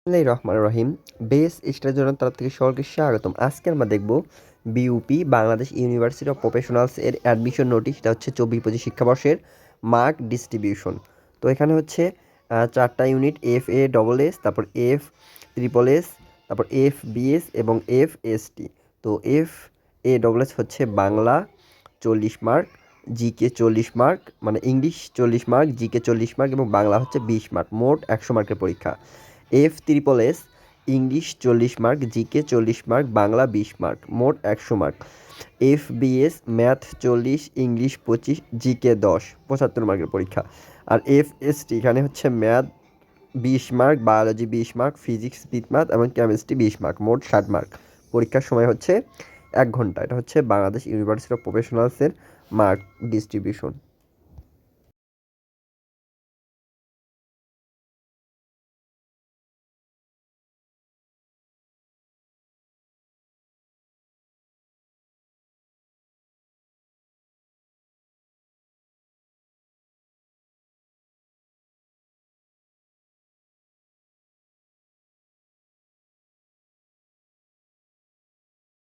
বিসমিল্লাহির রহমানির রহিম। বেস স্টাডির জন্য তরফ থেকে সকলকে স্বাগতম। আজকে আমরা দেখব BUP Bangladesh university of professionals এর অ্যাডমিশন নোটিশ। এটা হচ্ছে 24-25 শিক্ষাবর্ষের মার্ক ডিস্ট্রিবিউশন। তো এখানে হচ্ছে 4টা ইউনিট এফ এ ডবল এস, তারপর এফ ট্রিপল এস, তারপর এফ বিএস এবং এফ এসটি। তো এফ এ ডবল এস হচ্ছে বাংলা 40 মার্ক, জিকে 40 মার্ক, মানে ইংলিশ 40 মার্ক, জিকে 40 মার্ক এবং বাংলা হচ্ছে 20 মার্ক, মোট 100 মার্কের পরীক্ষা। F triple S English 40 mark, GK 40 mark, Bangla 20 mark, মোট 100 mark. F BS math 40, English 25, GK 10, 75 মার্কের পরীক্ষা। আর এফ এসটি এখানে হচ্ছে math 20 mark, biology 20 mark, physics, বিটম্যাথ এবং কেমিস্ট্রি 20 মার্ক, মোট 60 মার্ক। পরীক্ষার সময় হচ্ছে 1 ঘন্টা। এটা হচ্ছে বাংলাদেশ ইউনিভার্সিটি অফ প্রফেশনালসের মার্ক ডিস্ট্রিবিউশন।